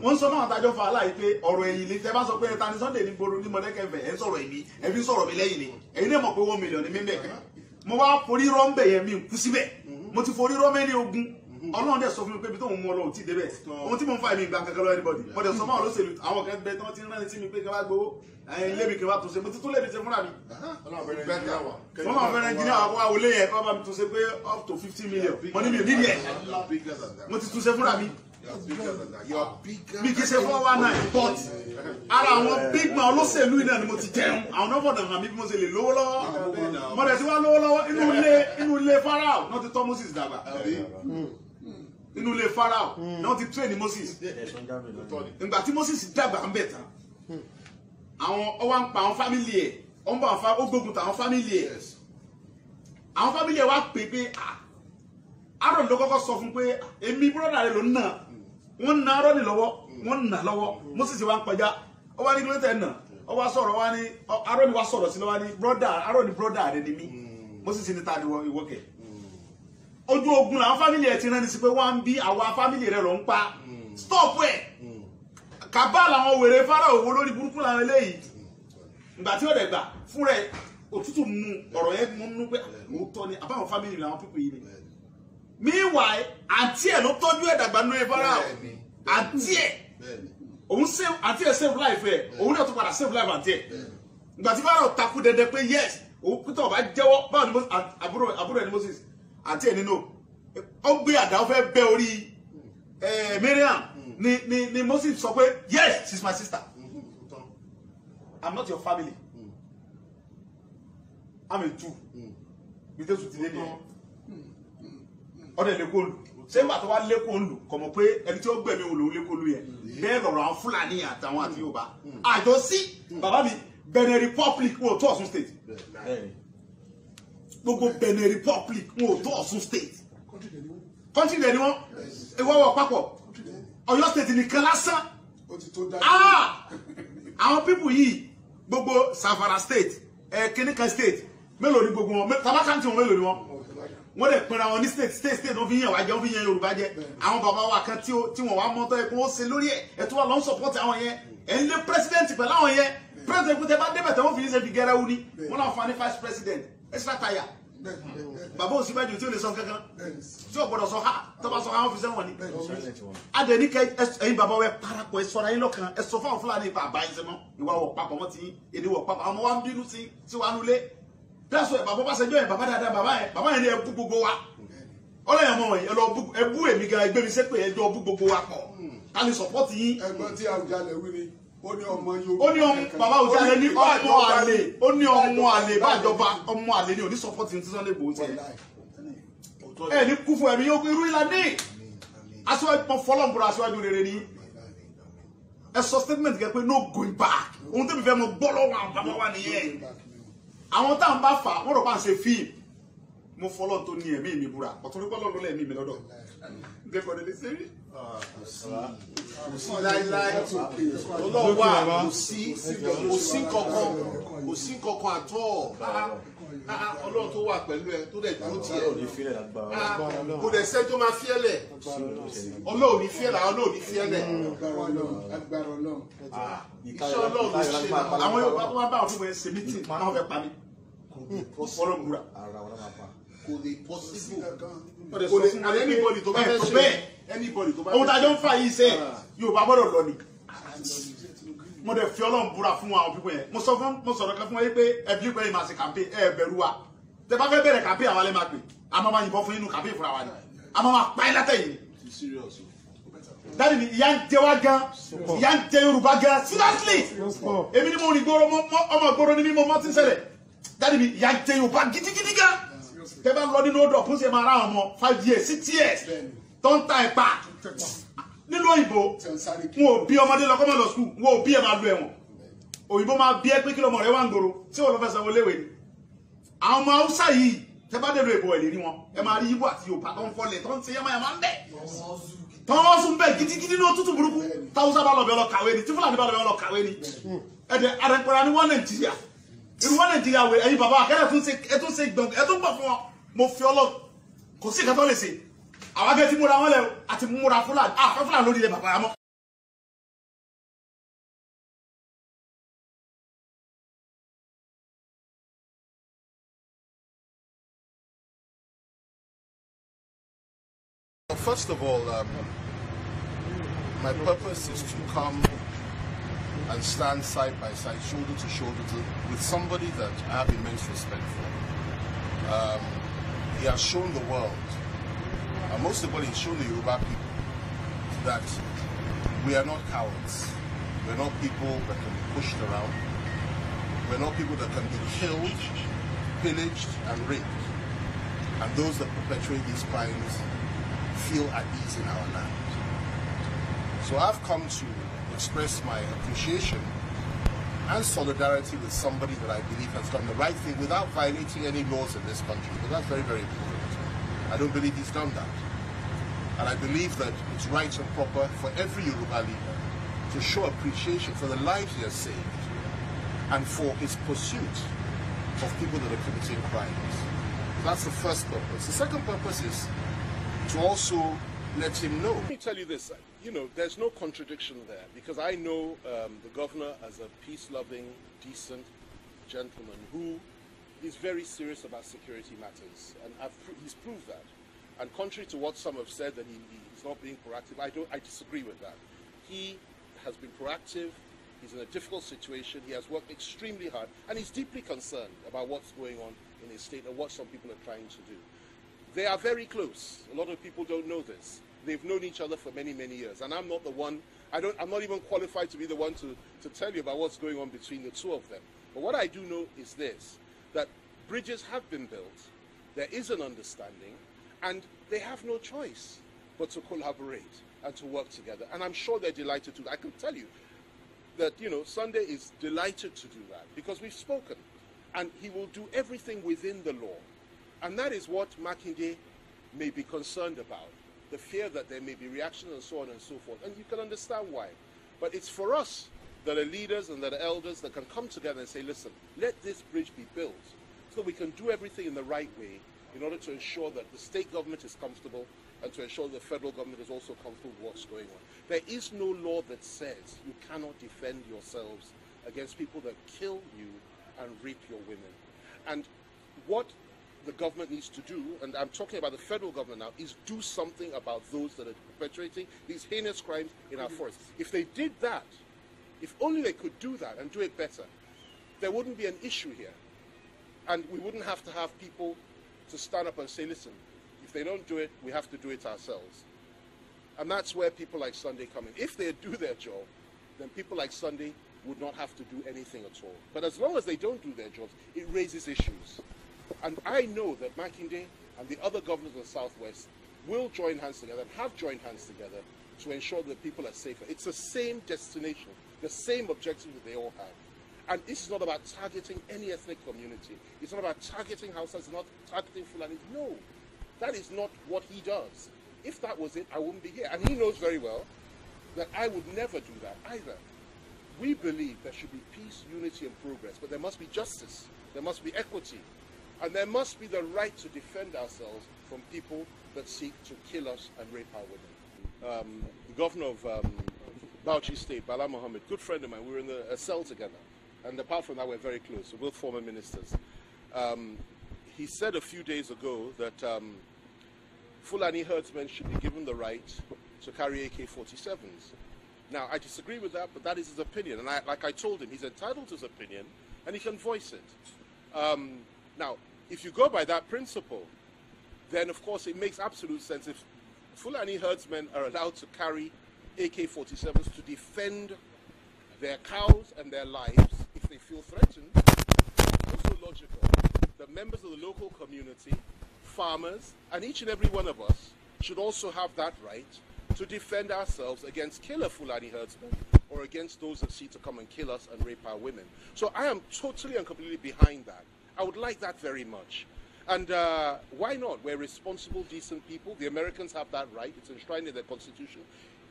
Wọ́n sọ náà tájọ́ fa aláì pé ọ̀rọ̀ ẹ̀yìn lè tẹ́ bá sọ pé ẹ̀ta ní Sunday ní gbòòrò ní Mọ̀dákẹ́kẹ́ ẹ̀ ń sọ̀rọ̀ èmi ẹ̀bí sọ̀rọ̀ mi lẹ́yìn ni ẹ̀yin náà mọ̀ pé 1 million ní mímẹ́ mo wá forí rọ́ ń bẹ̀ yẹn mi kú síbẹ̀ mo ti forí rọ́ mẹ́ni ogun Ọlọ́run dẹ̀ sọ fún mi pé ibi tó ń mú Ọlọ́run tí débẹ̀ ohun tí mo ń fa èmi ìgbà kankan lọ́wọ́ anybody mo dẹ̀ sọ máa olóṣèlú àwọn kan bẹ tí wọ́n ti ń rán sí mi pé kí n bá gbowó ilé mi kí n bá tún ṣe mo ti tún lè mi ṣe fúnra mi. wọ́n máa fẹ́ràn ẹnjìníà àwọn àwọn olè yẹn kí wọ́n bá mi tún ṣe pé up to 50 million mo ní mi ò nídìí ẹ̀ mo ti tún ṣe fúnra mi. Mi kì í ṣe 419 but ara àwọn big man olóṣèlú iná ni mo ti jẹun àwọn náà fọdà hàn mí bí mo ṣe lè lówó lọ́wọ́ mo dẹ̀ ti wá lówó lọ́wọ́ inú ilé Pharaoh náà ti tọ́ Moses dàgbà inú ilé Pharaoh náà ti train Moses ìgbà tí Moses dàgbà ń bẹ̀ tán àwọn ọwọ́ ń pa àwọn fámìlì ẹ̀ ó gbógun tàwọn fámìlì ẹ̀ àwọn fámìlì ẹ̀ wá pè pé Aaron ló kọ́kọ́ sọ fún pé èmi brọ́dà rẹ̀ ló ń nà wọ́n na Aaron lọ́wọ́ wọ́n nà lọ́wọ́ Moses wá ń kọjá ó wá ní kílódé nà ó wá sọ̀rọ̀ wá ní Aaron wá sọ̀rọ̀ sí lọ́wọ́ ní Aaron brọ́dà rẹ̀ ni mí Moses ní ta ni ìwọ́kẹ̀ ojú ogun làwọn fámìlì ẹ̀ ti rán ní sí pé wọ́n ń bí àwọn fámìlì rẹ̀ lọ ń pa stop ẹ̀ kàbá làwọn wèrè Pharaoh owó lórí burúkú làwọn eléyìí ìgbà tí ó dẹ̀ gbà fún rẹ̀ òtútù mú ọ̀rọ̀ yẹn mú nú pé òótọ́ ni àbáwọn fámìlì làwọn pípé yìí ni. Meanwhile, àǹtí ẹ̀ ló tọ́jú ẹ̀ dàgbà nínú Pharaoh àǹtí ẹ̀ òun save àǹtí ẹ̀ save life ẹ̀ òun náà tún padà save life àǹtí ẹ̀ ìgbà tí Pharaoh takú dẹdẹ pé yes òun pété ọba jẹ́wọ́ báwo ni àbúrò ẹ̀ ní Moses àǹtí ẹ̀ nínú ó gbé àdá ó fẹ́ bẹ́ orí Miriam ni Moses sọ pé yes she's my sister I'm not your family I'm a Jew bí tẹ́sù ti lé ní ẹ̀ ọdẹ lẹkọọlù sẹgbà tó wá lẹkọọlù kọmọ pé ẹni tí ó gbẹmí wò ló lẹkọọlù yẹn bẹ́ẹ̀ lọ́rọ̀ àwọn Fúlàní àtàwọn àti Yorùbá àjọ sí bàbá mi Benin Republic wọn ò tó Ọ̀ṣun state gbogbo Benin Republic wọn ò tó Ọ̀ṣun state country dẹ ni wọn ìwọwọ papọ̀ Ọ̀yọ́ state nìkan lásán àwọn people yìí gbogbo Zamfara state kìnìkan state mélòó ni gbogbo wọn tabakanti wọn mélòó ni wọn wọ́n lè pinra wọn ní state wọ́n fi yẹn wá jẹ́ wọ́n fi yẹn Yorùbá jẹ́ àwọn bàbá wa kan tí wọ́n wá mọ́tọ́ ẹ̀kún ó ṣe lórí ẹ̀ tó wà lọ́n support àwọn yẹn ẹ̀ ń lé president pẹ̀lú àwọn yẹn president kúta bá débẹ̀ tẹ́ wọ́n fi yín ṣe fi gẹ́rẹ́ wú ni wọ́n náà fa ní vice president extra tire bàbá Ọ̀ṣínbàjò tí ò lè sọ kankan tí ò gbọdọ̀ sọ ha tó bá sọ ha wọ́n fi sẹ́wọ̀n ni adẹ̀ní kẹ ẹ̀yin bàbá wẹ parapọ̀ ẹ sọ̀rọ̀ ayé lọ́kàn ẹ sọ fáwọn Fúlàní ipa àbá yín sẹ́mọ́ ìwà wọ̀ papọ̀ mọ́ ti èdè wọ̀ papọ̀ àwọn ọmọ wa ń bínú sí wa nulẹ̀ that's why bàbá bá ṣẹjọ́ yẹn bàbá dáadáa bàbá yẹn ni ẹ bú gbogbo wa ọlọ́yìn ọmọ wọ̀nyí ẹ bú èmi gan ẹgbẹ́ mi sẹ́pẹ̀ ẹjọ́ bú gbogbo wa pọ̀ ká lè support yín. ẹ̀gbọ́n tí Àwùjalẹ̀ wí ni ó ní ọmọ Yorùbá. ó ní ọmọ bàbá Àwùjalẹ̀ ní ọmọ àlè ó ní ọmọ àlè bájọba ọmọ àlè ní òní support yín tí Sunday Igboho ṣe. ẹ ní kú fún ẹ̀mí yóò irú ìlà ní aṣíwájú pọn fọlọ́nbùrọ̀ aṣíwájú rere ní ẹ sọ statement gẹ pé no going back ohun tó mi fẹ́ mọ gbọ́ lọ́wọ́ àwọn bàbá wa nìyẹn àwọn táwọn bá fà wọ́n rọ̀ bá ń ṣe fíìmù mo fọlọ́ tó ní ẹ̀mí mi búra ọ̀tún ní pọ́lọ́ lọ́lẹ̀ ẹ̀mí mi lọ́dọ̀ gẹ́gọ́ lè ṣe rí. kò sí láíláí olówó kò sí kankan àtọ́ Ọlọ́run tó wà pẹ̀lú ẹ tó dẹ̀ dúró tiẹ̀ kò dẹ̀ sẹ́ tó máa fiẹ́lẹ̀ Ọlọ́run ní fiẹ́lẹ̀ Ọlọ́run ní fiẹ́lẹ̀ iṣẹ́ Ọlọ́run ló ṣe àwọn Yorùbá tó wá bá àwọn fún mi ṣe mítì máa fẹ́ pa mi fọlọ́ búra kò lè possible kò lè anybody tó bá fẹ́ ṣe anybody tó bá fẹ́ ṣe ohun tá a jọ ń fà yìí ṣe Yorùbá gbọ́dọ̀ lọ ni mo dẹ̀ fi Ọlọ́run búra fún àwọn pípọ̀ yẹn mo sọ̀rọ̀ kan fún wọn pé ẹbí pé ìmọ̀ àti campaign ẹ bẹ̀rù wa tẹ bá fẹ́ bẹ̀rẹ̀ campaign àwọn alẹ́ máa pè a máa yìnbọn fún inú campaign fúnra wa ni a máa pa ẹ́ látẹ̀yìn dáàdi mi ìyà ń jẹ wá gan ìyà ń jẹ Yorùbá gan seriously èmi ni mo rìn gbòòrò ọmọ gbòòrò ni mi mo mọ́ ti ń ṣẹlẹ̀ dáàdi mi ìyà ń jẹ Yorùbá gidigidi gan tẹ bá lọ nínú odò fún ṣe máa ra ọmọ 5 years 6 years tó ń ta ẹ̀pà nínú òyìnbó wọn ò bí ọmọdé lọ kọ́mọ lọ skul wọn ò bí ẹ máa lu ẹ̀wọ̀n òyìnbó máa bí ẹ pé kí lọmọ rẹ wà ń gbòòrò tí wọn lọ fẹ́ sanwó léwé ni àwọn ọmọ Haúsá yìí tẹ́ bá dé lo èbò ẹ̀ lè rí wọn ẹ máa rí Igbo àti Yorùbá tó ń fọlẹ̀ tó ń ṣe yamayama ń bẹ̀ tó ń sún bẹ́ẹ̀ gidigidi ní òtútù burúkú táwùsá bá lọ bẹ́ẹ̀ lọ kàwé ni tí Fúlàní bá lọ bẹ́ẹ̀ lọ kàwé ni ẹ̀dẹ̀ àrẹ̀pẹ̀rẹ̀ ni wọ́n Nàìjíríà irú wọn Nàìjíríà wẹ̀ ẹ̀yin bàbá akẹ́rẹ́ tún ṣe gbọ̀n ẹ̀ tún gbọ̀ fún wọn mo fi ọlọ́ kò sí ìkàtọ́ lè ṣe àwọn akẹ́ ti múra wọn lẹ àti múra Fúlàní àfẹ́ Fúlàní lórí ilẹ̀ bàbá yà mọ́. First of all, my purpose is to come and stand side by side, shoulder to shoulder with somebody that I have immense respect for. He has shown the world, and most of all, he's shown the Yoruba people that we are not cowards. We're not people that can be pushed around. We're not people that can be killed, pillaged, and raped. And those that perpetrate these crimes feel at ease in our land. So I've come to express my appreciation and solidarity with somebody that I believe has done the right thing without violating any laws in this country. But that's very, very important. I don't believe he's done that. And I believe that it's right and proper for every Yoruba leader to show appreciation for the lives he has saved and for his pursuit of people that are committing crimes. That's the first purpose. The second purpose is to also let him know. Let me tell you this, there's no contradiction there, because I know the governor as a peace-loving, decent gentleman who is very serious about security matters, and he's proved that. And contrary to what some have said, that he's not being proactive, I disagree with that. He has been proactive, he's in a difficult situation, he has worked extremely hard, and he's deeply concerned about what's going on in his state and what some people are trying to do. They are very close. A lot of people don't know this. They've known each other for many, many years. And I'm not the one, I'm not even qualified to be the one to tell you about what's going on between the two of them. But what I do know is this, that bridges have been built, there is an understanding, and they have no choice but to collaborate and to work together. And I'm sure they're delighted to. I can tell you that, Sunday is delighted to do that, because we've spoken. And he will do everything within the law. And that is what Makinde may be concerned about, the fear that there may be reactions and so on and so forth. And you can understand why. But it's for us that are leaders and that are elders that can come together and say, listen, let this bridge be built so we can do everything in the right way in order to ensure that the state government is comfortable and to ensure the federal government is also comfortable with what's going on. There is no law that says you cannot defend yourselves against people that kill you and rape your women. And what the government needs to do, and I'm talking about the federal government now, is do something about those that are perpetrating these heinous crimes in our forests. If they did that, if only they could do that and do it better, there wouldn't be an issue here. And we wouldn't have to have people to stand up and say, listen, if they don't do it, we have to do it ourselves. And that's where people like Sunday come in. If they do their job, then people like Sunday would not have to do anything at all. But as long as they don't do their jobs, it raises issues. And I know that Makinde and the other governors of the Southwest will join hands together and have joined hands together to ensure that people are safer. It's the same destination, the same objective that they all have. And this is not about targeting any ethnic community. It's not about targeting Hausas, it's not targeting Fulani. No, that is not what he does. If that was it, I wouldn't be here. And he knows very well that I would never do that either. We believe there should be peace, unity, and progress, but there must be justice, there must be equity, and there must be the right to defend ourselves from people that seek to kill us and rape our women. The governor of Bauchi State, Bala Mohammed, good friend of mine, we were in a cell together, and apart from that, we're very close. We're both former ministers. He said a few days ago that Fulani herdsmen should be given the right to carry AK-47s. Now, I disagree with that, but that is his opinion. And like I told him, he's entitled to his opinion, and he can voice it. Now, if you go by that principle, then of course it makes absolute sense. If Fulani herdsmen are allowed to carry AK-47s to defend their cows and their lives, if they feel threatened, it's also logical that members of the local community, farmers, and each and every one of us should also have that right to defend ourselves against killer Fulani herdsmen or against those that seek to come and kill us and rape our women. So I am totally and completely behind that. I would like that very much. And why not? We're responsible, decent people. The Americans have that right. It's enshrined in their constitution.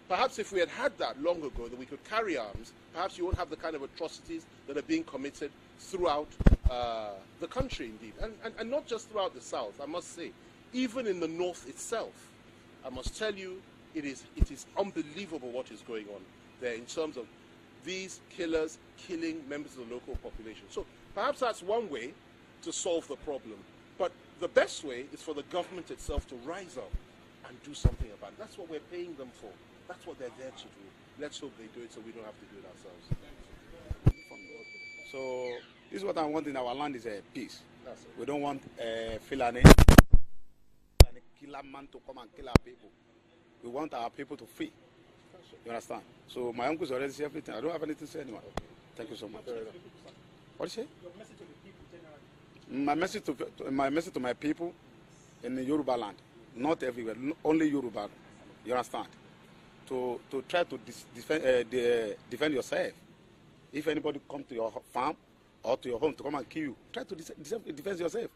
Perhaps if we had had that long ago, that we could carry arms, perhaps you won't have the kind of atrocities that are being committed throughout the country, indeed. And not just throughout the South, I must say. Even in the North itself, I must tell you, it is unbelievable what is going on there in terms of these killers killing members of the local population. So perhaps that's one way to solve the problem. But the best way is for the government itself to rise up and do something about it. That's what we're paying them for. That's what they're there to do. Let's hope they do it so we don't have to do it ourselves. So this is what I want in our land is peace. That's it. We don't want Fulani killer man to come and kill our people. We want our people to free. You understand? So my uncle's already said everything. I don't have anything to say anymore. Thank you so much. What do you say? Your message to the people generally. My message to my people in the Yoruba land, not everywhere, only Yoruba. You understand? To try to defend yourself. If anybody come to your farm or to your home to come and kill you, try to defend yourself.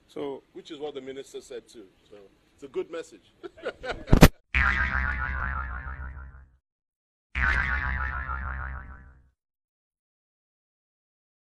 So, which is what the minister said too. So it's a good message.